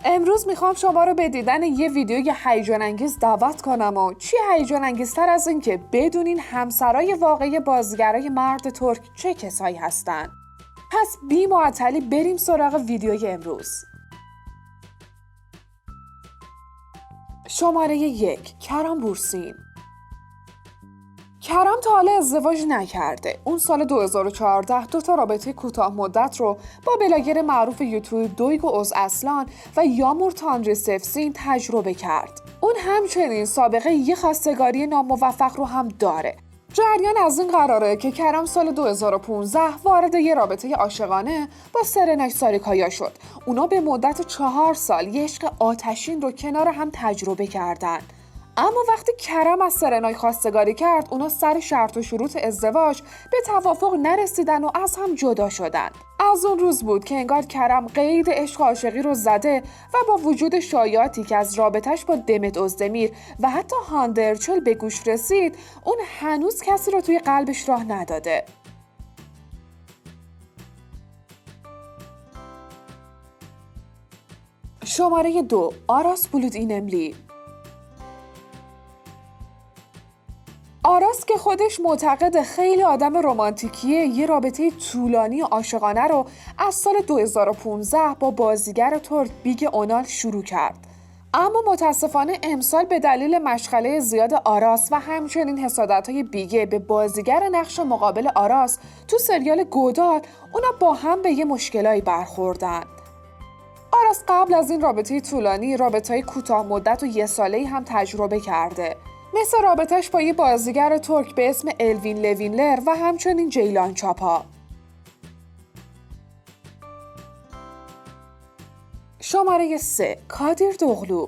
امروز میخوام شما رو به دیدن یه ویدیوی هیجان انگیز دعوت کنم و چی هیجان انگیزتر از این که بدونین همسرای واقعی بازیگرای مرد ترک چه کسایی هستن. پس بی معطلی بریم سراغ ویدیوی امروز. شماره 1 کرم بورسین. کرم تا حالا ازدواج نکرده. اون سال 2014 دو تا رابطه کوتاه مدت رو با بلاگر معروف یوتیوب دویگو اوزاسلان و یامور تانریسفسین تجربه کرد. اون همچنین سابقه یه خواستگاری ناموفق رو هم داره. جریان از این قراره که کرم سال 2015 وارد یه رابطه عاشقانه با سرنای ساریکایا شد. اونا به مدت 4 سال یه عشق آتشین رو کنار هم تجربه کردن. اما وقتی کرم از سرنای خواستگاری کرد، اونا سر شرط و شروط ازدواج به توافق نرسیدن و از هم جدا شدن. از اون روز بود که انگار کرم قید عشق عاشقی رو زده و با وجود شایعاتی که از رابطش با دمت اوزدمیر و حتی هاندرچل به گوش رسید، اون هنوز کسی رو توی قلبش راه نداده. شماره 2 آراس بولود اینملی. آراس که خودش معتقد خیلی آدم رمانتیکیه، یه رابطه طولانی و عاشقانه رو از سال 2015 با بازیگر ترک بیگ اونال شروع کرد. اما متاسفانه امسال به دلیل مشغله زیاد آراس و همچنین حسادت‌های بیگه به بازیگر نقش مقابل آراس تو سریال گودال، اونا با هم به یه مشکلایی برخوردن. آراس قبل از این رابطه طولانی رابطه‌های کوتاه مدت و 1 ساله‌ای هم تجربه کرده، مثل رابطش با یه بازیگر ترک به اسم الوین لوینلر و همچنین جیلان چاپا. شماره 3 کادیر دوغلو.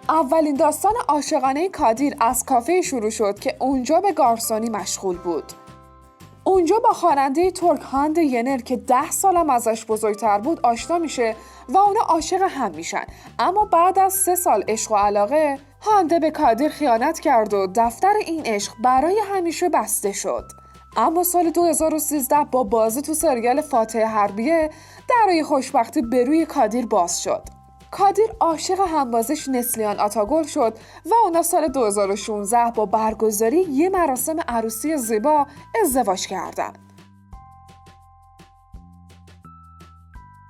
اولین داستان عاشقانه کادیر از کافه شروع شد که اونجا به گارسونی مشغول بود. اونجا با خواننده ترک هاند ینر که 10 سالم ازش بزرگتر بود آشنا میشه و اونا عاشق هم میشن. اما بعد از 3 سال عشق و علاقه، هانده به کادیر خیانت کرد و دفتر این عشق برای همیشه بسته شد. اما سال 2013 با بازی تو سریال فاتح حربیه درای خوشبختی به روی کادیر باز شد. کادیر عاشق همبازش نسلیان آتاگل شد و اونا سال 2016 با برگزاری یه مراسم عروسی زیبا ازدواج کردن.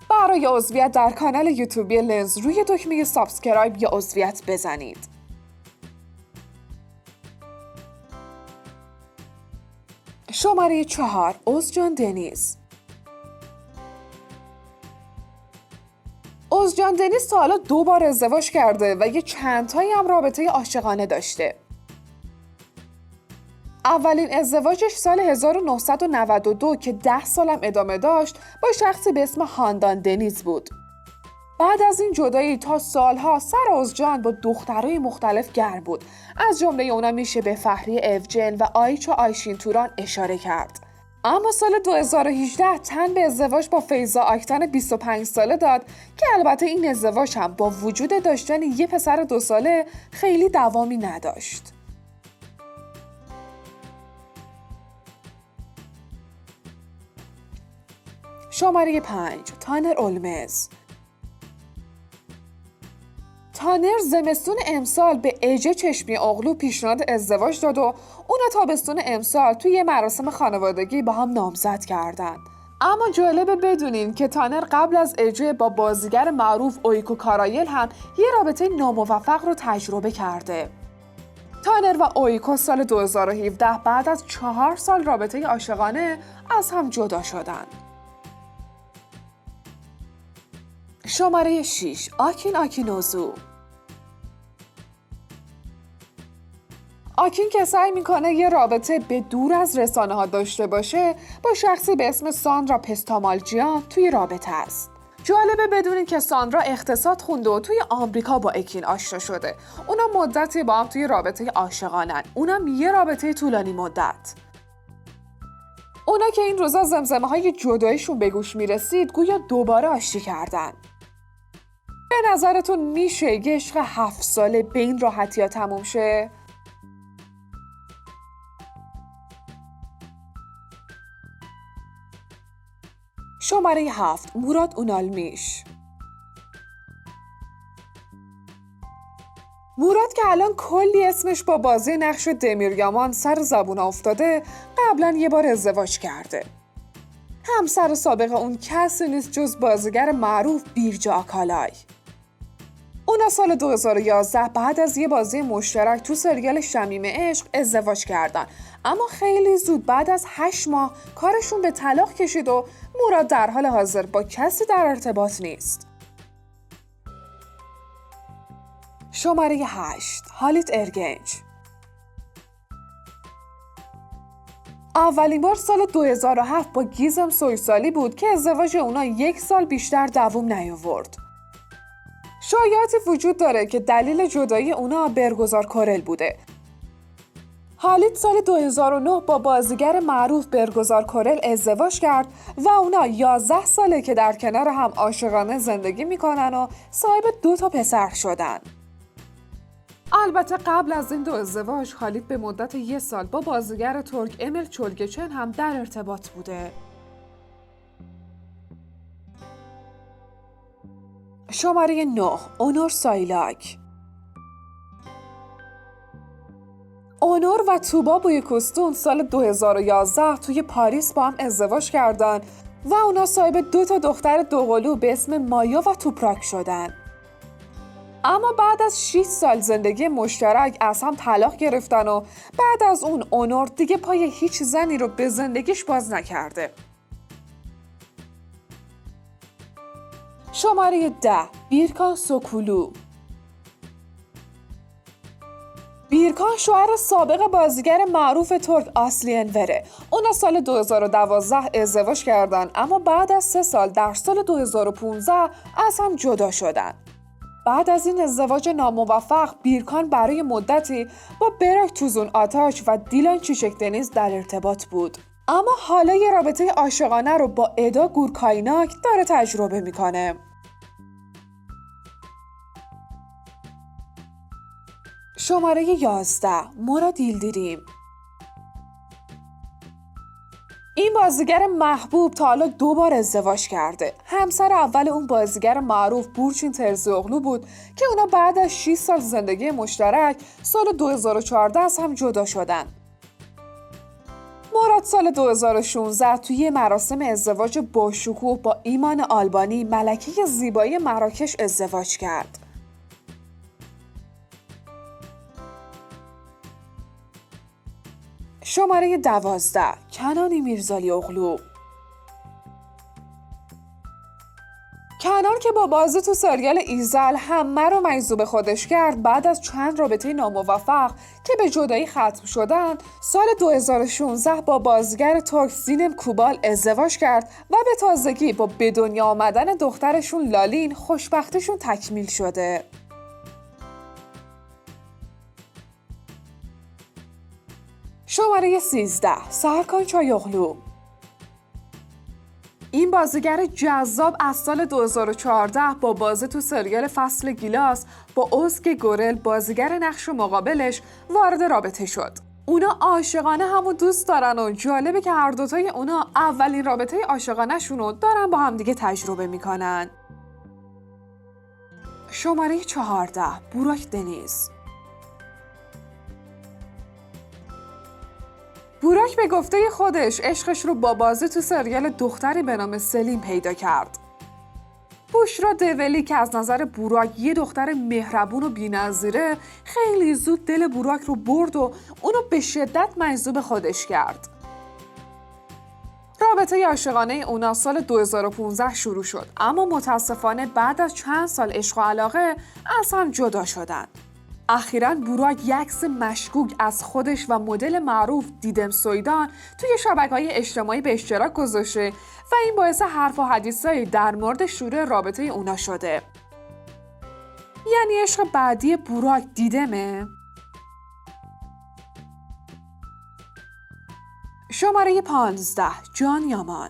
برای عضویت در کانال یوتیوبی لنز روی دکمه سابسکرایب یا عضویت بزنید. شماره 4 اوزجان دنیز. اوزجان دنیز تا حالا 2 بار ازدواج کرده و یه چند تایی هم رابطه عاشقانه داشته. اولین ازدواجش سال 1992 که 10 سالم ادامه داشت با شخصی به اسم هاندان دنیز بود. بعد از این جدایی تا سالها سر اوزجان با دخترای مختلف گرم بود. از جمله اونا میشه به فهریه اوجن و آیچو آیشین توران اشاره کرد. اما سال 2018 تن به ازدواج با فیضا آکتان 25 ساله داد که البته این ازدواج هم با وجود داشتن یه پسر 2 ساله خیلی دوامی نداشت. شماره 5 تانر اولمز. تانر زمستون امسال به ایجه چشمی اغلو پیشنهاد ازدواج داد و اونا تابستون امسال توی یه مراسم خانوادگی با هم نامزد کردن. اما جالبه بدونین که تانر قبل از ایجه با بازیگر معروف اویکو کارایل هم یه رابطه ناموفق رو تجربه کرده. تانر و اویکو سال 2017 بعد از 4 سال رابطه عاشقانه از هم جدا شدن. شماره 6 آکین آکینوزو. آکین که سعی میکنه یه رابطه به دور از رسانه ها داشته باشه با شخصی به اسم ساندرا پستامالجیان توی رابطه است. جالبه بدونین که ساندرا اقتصاد خونده و توی آمریکا با اکین آشنا شده. اونا مدتی با هم توی رابطه عاشقانن، اونم یه رابطه طولانی مدت. اونا که این روزا زمزمه های جدایشون به گوش میرسید گویا دوباره آشتی کردن. به نظرتون میشه یه عشق 7 ساله به این راحتی ها تموم شه؟ شماره 7 موراد اونالمیش. موراد که الان کلی اسمش با بازی نقش دمیر یامان سر زبون افتاده، قبلا یه بار ازدواج کرده. همسر سابق اون کسی نیست جز بازیگر معروف بیرجا آکالای. اونا سال 2011 بعد از یه بازی مشترک تو سریال شمیم عشق ازدواج کردن، اما خیلی زود بعد از 8 ماه کارشون به طلاق کشید و موراد در حال حاضر با کسی در ارتباط نیست. شماره 8. حالیت ارگنج. اولین بار سال 2007 با گیزم سویسالی بود که ازدواج اونا 1 سال بیشتر دوام نیاورد. شایعاتی وجود داره که دلیل جدایی اونا برگزار کورل بوده. حالیت سال 2009 با بازیگر معروف برگزار کورل ازدواج کرد و اونا 11 ساله که در کنار هم عاشقانه زندگی میکنن و صاحب 2 پسر شدن. البته قبل از این 2 ازدواج حالیت به مدت 1 سال با بازیگر ترک امل چولگچن هم در ارتباط بوده. شماره 9. اونور سایلاک. اونور و توبا بویکوستون سال 2011 توی پاریس با هم ازدواج کردن و اونا صاحب 2 دختر دوقلو به اسم مایا و توپراک شدن. اما بعد از 6 سال زندگی مشترک از هم طلاق گرفتن و بعد از اون اونور دیگه پای هیچ زنی رو به زندگیش باز نکرده. شماره 10. بیرکان سوکولو. بیرکان شوهر سابق بازیگر معروف ترک آسلی انوره. اونا سال 2012 ازدواج کردن اما بعد از 3 سال در سال 2015 از هم جدا شدن. بعد از این ازدواج ناموفق بیرکان برای مدتی با براک توزون آتاش و دیلان چیچک دنیز در ارتباط بود. اما حالا یه رابطه عاشقانه رو با ادا گورکایناک داره تجربه میکنه. شماره 11. مراد ییلدیریم. این بازیگر محبوب تا حالا 2 بار ازدواج کرده. همسر اول اون بازیگر معروف بورچین ترزیوغلو بود که اونا بعد از 6 سال زندگی مشترک سال 2014 از هم جدا شدن. مراد سال 2016 توی مراسم ازدواج باشکوه با ایمان آلبانی ملکه زیبایی مراکش ازدواج کرد. شماره 12. کنان میرزالیوغلو. کنان که با بازی تو سریال ایزل همه رو مجذوب خودش کرد، بعد از چند رابطه ناموفق که به جدایی ختم شدن سال 2016 با بازیگر ترک سینم کوبال ازدواج کرد و به تازگی با به دنیا آمدن دخترشون لالین خوشبختیشون تکمیل شده. شماره 13. سرکان چایوغلو. این بازیگر جذاب از سال 2014 با بازی تو سریال فصل گیلاس با اوزگ گورل بازیگر نقش مقابلش وارد رابطه شد. اونا عاشقانه همو دوست دارن و جالبه که هر دوتای اونا اولین رابطه عاشقانه شونو دارن با هم دیگه تجربه میکنن. شماره 14. بوراک دنیز. بوراک به گفته خودش عشقش رو با بازی تو سریال دختری به نام سلیم پیدا کرد. بوشرا دولی که از نظر بوراک یه دختر مهربون و بی‌نظیره خیلی زود دل بوراک رو برد و اونو به شدت مجذوب خودش کرد. رابطه عاشقانه اونا سال 2015 شروع شد اما متاسفانه بعد از چند سال عشق و علاقه از هم جدا شدن. اخیراً بوراک یک عکس مشکوک از خودش و مدل معروف دیدم سویدان توی شبکه‌های اجتماعی به اشتراک گذاشته و این باعث حرف و حدیثایی در مورد شروع رابطه اونا شده. یعنی عشق بعدی بوراک دیدمه؟ شماره 15. جان یامان.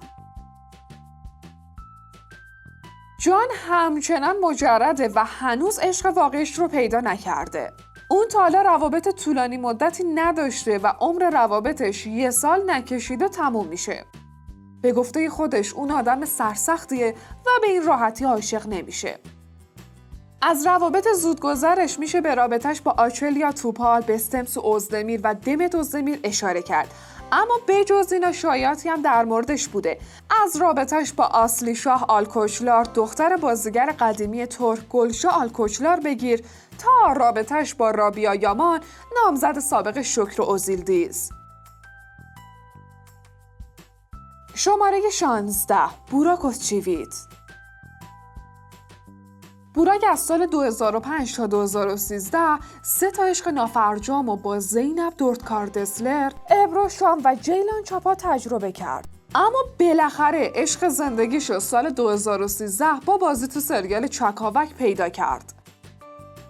جان همچنان مجرده و هنوز عشق واقعیش رو پیدا نکرده. اون تا حالا روابط طولانی مدتی نداشته و عمر روابطش 1 سال نکشیده تموم میشه. به گفته خودش اون آدم سرسختیه و به این راحتی عاشق نمیشه. از روابط زودگذرش میشه به رابطش با آچلیا توپال، بستمس اوزدمیر و دمت اوزدمیر اشاره کرد. اما بجز اینا شایعاتی هم در موردش بوده. از رابطش با آسلی شاه آلکوچلار دختر بازیگر قدیمی ترک گلشاه آلکوچلار بگیر تا رابطش با رابیا یامان نامزد سابق شکر اوزیلدیز. شماره 16 بوراک اوزچیویت. بوراک از سال 2005 تا 2013 سه تا عشق نافرجام و با زینب دورتکاردسلر، ابروشام و جیلان چاپا تجربه کرد. اما بالاخره عشق زندگیشو سال 2013 با بازی تو سریال چکاوک پیدا کرد.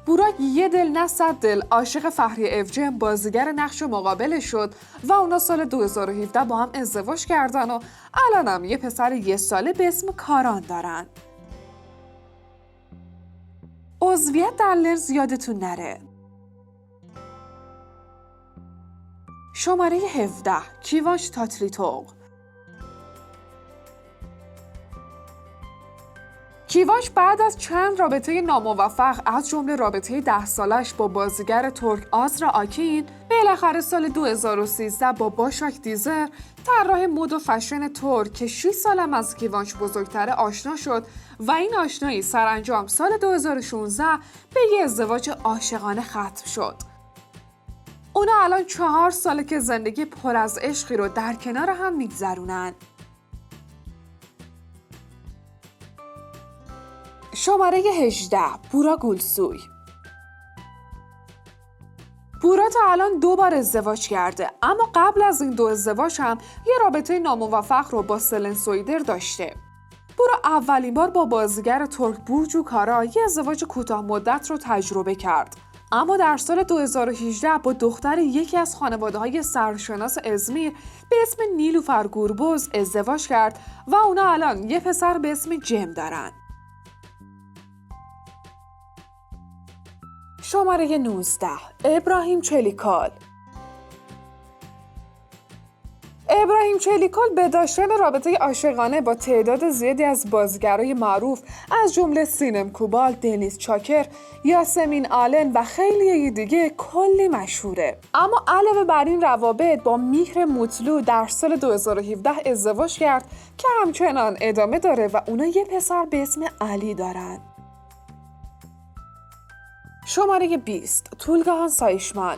بوراک یه دل نه صد دل عاشق فهریه افجم بازیگر نقش مقابل شد و اونا سال 2017 با هم ازدواج کردن و الانم یه پسر 1 ساله به اسم کاران دارن. عضویت در لرز یادتون نره. شماره 17 کیواش تاتلیتوغ. کیواش بعد از چند رابطه ناموفق از جمله رابطه 10 سالش با بازیگر ترک آزرا آکین بالاخره سال 2013 با باشاک دیزر طراح مد و فشن ترک که 6 سالم از کیواش بزرگتره آشنا شد و این آشنایی سرانجام سال 2016 به یه ازدواج عاشقانه ختم شد. اونا الان 4 ساله که زندگی پر از عشقی رو در کنار هم میگذرونن. شماره 18 بورا گولسوی. بورا تا الان 2 بار ازدواج کرده، اما قبل از این 2 ازدواج هم یه رابطه ناموفق رو با سلن سویدر داشته. بورا اولین بار با بازیگر ترک بورجو کارا یه ازدواج کوتاه مدت رو تجربه کرد، اما در سال 2018 با دختر یکی از خانواده‌های سرشناس ازمیر به اسم نیلوفر گوربوز ازدواج کرد و اونا الان یه پسر به اسم جم دارن. شماره 19 ابراهیم چلیکال. ابراهیم چلیکال به داشتن رابطه عاشقانه با تعداد زیادی از بازیگرای معروف از جمله سینم کوبال، دنیس چاکر، یاسمین آلن و خیلی دیگه کلی مشهوره. اما علاوه بر این روابط با میهر موتلو در سال 2017 ازدواج کرد که همچنان ادامه داره و اونا یه پسر به اسم علی دارن. شماره 20 تولگاهان سایشمان.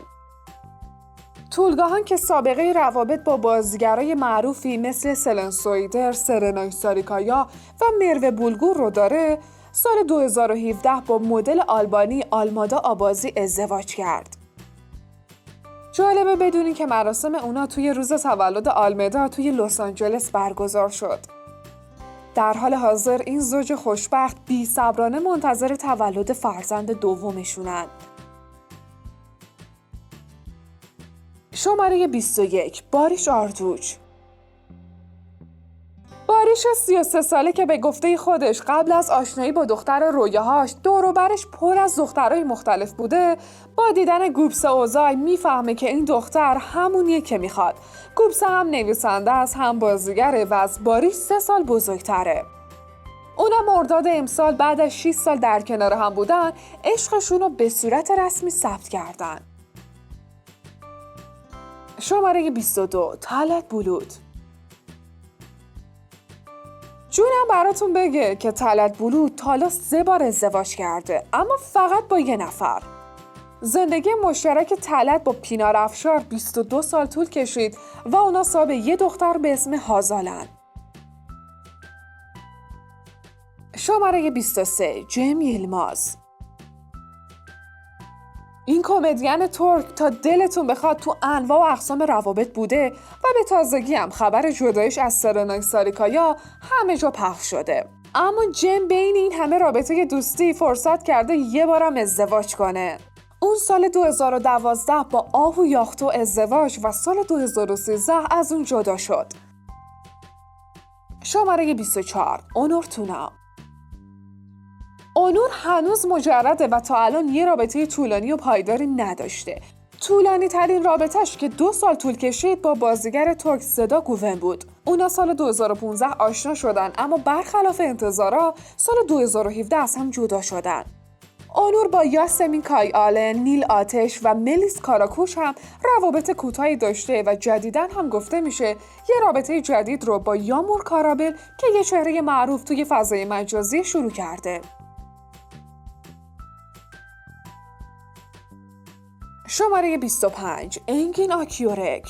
تولگاهان که سابقه روابط با بازیگرای معروفی مثل سلن سویدر، سرنای ساریکایا و مروه بولگور رو داره، سال 2017 با مدل آلبانی آلمادا آبازی ازدواج کرد. جالبه بدونین که مراسم اونا توی روز تولد آلمدا توی لس آنجلس برگزار شد. در حال حاضر این زوج خوشبخت بی‌صبرانه منتظر تولد فرزند دومشونن. شماره 21 باریش آردوچ. باریش 33 ساله که به گفته خودش قبل از آشنایی با دختر رویاهاش دور و برش پر از دخترای مختلف بوده، با دیدن گوبسه اوزای میفهمه که این دختر همونیه که میخواد. گوبسه هم نویسنده است، هم بازیگره و از باریش 3 سال بزرگتره. اونا مرداد امسال بعد از 6 سال در کنار هم بودن عشقشون رو به صورت رسمی ثبت کردن. شماره 22 طلعت بولود. جونم براتون بگه که طلعت بولود تا حالا 3 بار ازدواج کرده، اما فقط با یه نفر. زندگی مشترک طلعت با پینار افشار 22 سال طول کشید و اونا صاحب یه دختر به اسم هازالن. شماره 23 جم یلماز. این کمدین ترک تا دلتون بخواد تو انواع و اقسام روابط بوده و به تازگی هم خبر جدایش از سرنای ساریکایا همه جا پخش شده. اما جم بین این همه رابطه دوستی فرصت کرده یه بارم ازدواج کنه. اون سال 2012 با آهو یاختو ازدواج و سال 2013 از اون جدا شد. شماره 24 اونور تونا. اونور هنوز مجرده و تا الان یه رابطه طولانی و پایداری نداشته. طولانی ترین رابطش که 2 سال طول کشید با بازیگر ترک صدا گوون بود. اونا سال 2015 آشنا شدن، اما برخلاف انتظارا سال 2017 از هم جدا شدن. اونور با یاسمین کای آلن، نیل آتش و ملیس کاراکوش هم روابط کوتاهی داشته و جدیداً هم گفته میشه یه رابطه جدید رو با یامور کارابل که یه چهره معروف توی فضای مجازی شروع کرده. شماره 25 انگین آکیورک.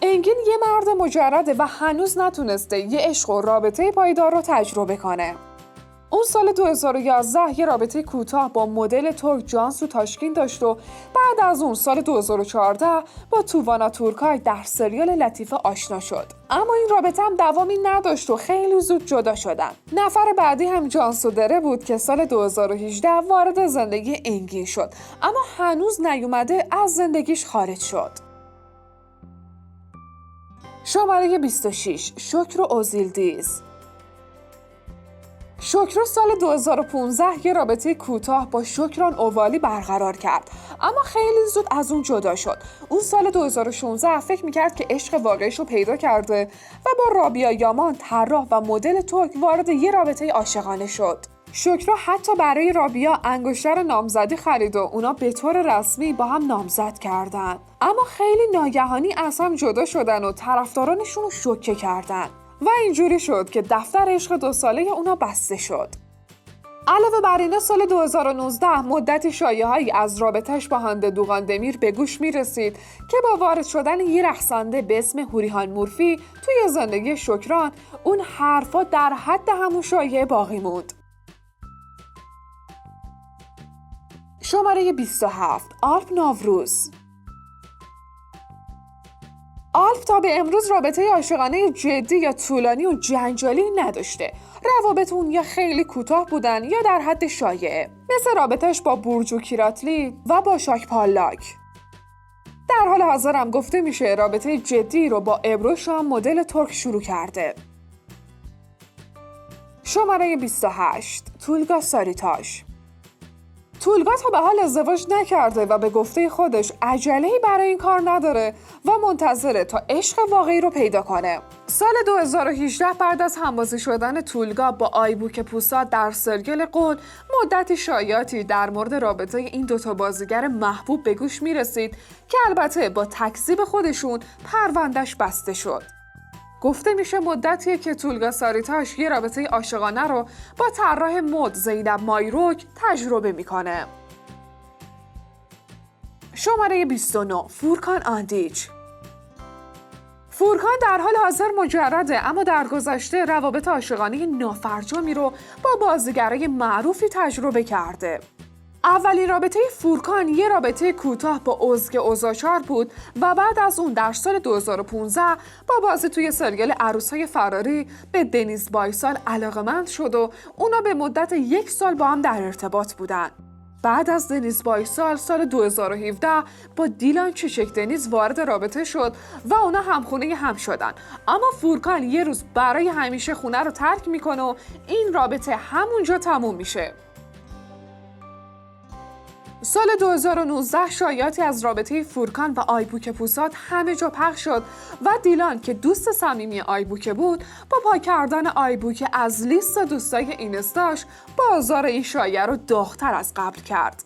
انگین یه مرد مجرده و هنوز نتونسته یه عشق و رابطه پایدار رو تجربه کنه. اون سال 2011 یه رابطه کوتاه با مدل ترک جانسو تاشکین داشت و بعد از اون سال 2014 با تووانا تورکای در سریال لطیفه آشنا شد. اما این رابطه هم دوامی نداشت و خیلی زود جدا شدن. نفر بعدی هم جانسو دره بود که سال 2018 وارد زندگی انگین شد، اما هنوز نیومده از زندگیش خارج شد. شماره 26 شکر اوزیلدیز. شکر سال 2015 یه رابطه کوتاه با شکران اووالی برقرار کرد، اما خیلی زود از اون جدا شد. اون سال 2016 فکر میکرد که عشق واقعیش رو پیدا کرده و با رابیا یامان طراح و مدل ترک وارد یه رابطه عاشقانه شد. شکر حتی برای رابیا انگشتر نامزدی خرید و اونا به طور رسمی با هم نامزد کردن، اما خیلی ناگهانی از هم جدا شدن و طرفدارانشون رو شوکه کردن و اینجوری شد که دفتر عشق 2 ساله اونا بسته شد. علاوه بر اینا سال 2019 مدتی شایعه‌هایی از رابطه‌اش با هانده دوغاندمیر به گوش می‌رسید که با وارد شدن یه رقصنده به اسم هوریهان مورفی توی زندگی شکران، اون حرفا در حد همون شایعه باقی موند. شماره 27 آلپ نوروز. آلپ تا به امروز رابطه عاشقانه جدی یا طولانی و جنجالی نداشته. روابط اون یا خیلی کوتاه بودن یا در حد شایعه، مثل رابطهش با برجو کیراتلی و با شاک پالاک. در حال حاضر هم گفته میشه رابطه جدی رو با ابرو شام مدل ترک شروع کرده. شماره 28 تولگا ساریتاش. تولگا تا به حال ازدواج نکرده و به گفته خودش عجله‌ای برای این کار نداره و منتظره تا عشق واقعی رو پیدا کنه. سال 2018 بعد از همبازی شدن تولگا با آیبوک پوسا در سریال قول، مدتی شایعاتی در مورد رابطه این دوتا بازیگر محبوب به گوش میرسید که البته با تکذیب خودشون پروندهش بسته شد. گفته میشه مدتیه که تولگا ساریتاش یه رابطه عاشقانه رو با طراح مد زینب مایروک تجربه میکنه. شماره 29 فورکان آندیچ. فورکان در حال حاضر مجرده، اما در گذشته روابط عاشقانه نافرجامی رو با بازیگرای معروفی تجربه کرده. اولین رابطه فورکان یه رابطه کوتاه با اوزگه اوزاچار بود و بعد از اون در سال 2015 با بازی توی سریال عروسای فراری به دنیز بایسال علاقه‌مند شد و اونا به مدت 1 سال با هم در ارتباط بودن. بعد از دنیز بایسال سال 2017 با دیلان چیچک دنیز وارد رابطه شد و اونا همخونه هم شدن، اما فورکان یه روز برای همیشه خونه رو ترک میکنه و این رابطه همونجا تموم میشه. سال 2019 شایعاتی از رابطه فورکان و آیبوک پوسات همه جا پخش شد و دیلان که دوست صمیمی آیبوک بود، با پاک کردن آیبوک از لیست دوستای اینستاش بازار این شایعه رو داغ‌تر از قبل کرد.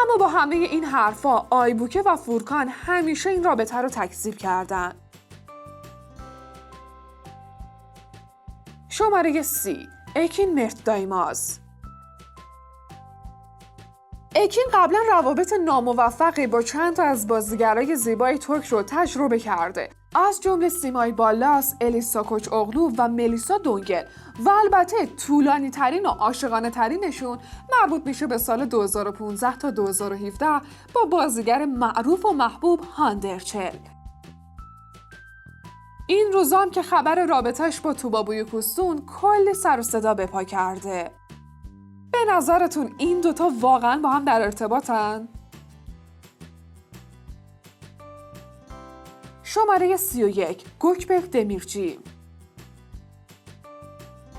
اما با همه این حرفا آیبوک و فورکان همیشه این رابطه رو تکذیب کردن. شماره 30 اکین مرتدایماز. اکین قبلا روابط ناموفقی با چند تا از بازیگرای زیبای ترک رو تجربه کرده، از جمله سیمای بالاس، الیسا کوچ اغلو و ملیسا دونگل، و البته طولانی ترین و عاشقانه ترینشون مربوط میشه به سال 2015 تا 2017 با بازیگر معروف و محبوب هاندرچل. این روزام که خبر رابطهش با توبا بویوکوستون کلی سر و صدا به پا کرده. به نظرتون این دوتا واقعا با هم در ارتباطن؟ شماره 31 گوکبک دمیرچی.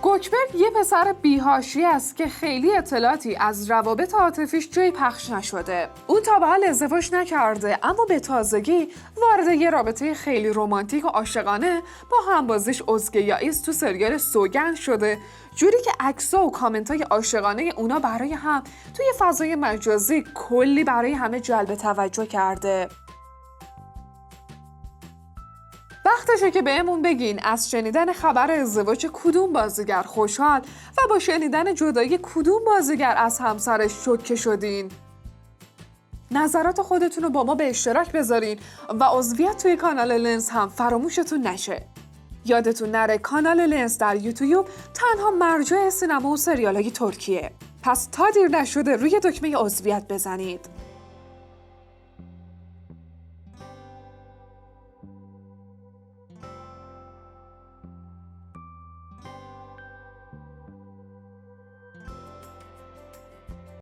گوکبرگ یه پسر بی‌حاشیه است که خیلی اطلاعاتی از روابط عاطفیش جایی پخش نشده. اون تا به حال ازدواج نکرده، اما به تازگی وارد یه رابطه خیلی رمانتیک و عاشقانه با همبازیش ازگه یائیز تو سریال سوگند شده، جوری که عکس‌ها و کامنت‌های عاشقانه اونا برای هم توی فضای مجازی کلی برای همه جلب توجه کرده. وقتشه که بهمون بگین از شنیدن خبر ازدواج کدوم بازیگر خوشحال و با شنیدن جدایی کدوم بازیگر از همسرش شوکه شدین. نظرات خودتون رو با ما به اشتراک بذارین و عضویت توی کانال لنز هم فراموشتون نشه. یادتون نره کانال لنز در یوتیوب تنها مرجع سینما و سریالای ترکیه. پس تا دیر نشده روی دکمه عضویت بزنید.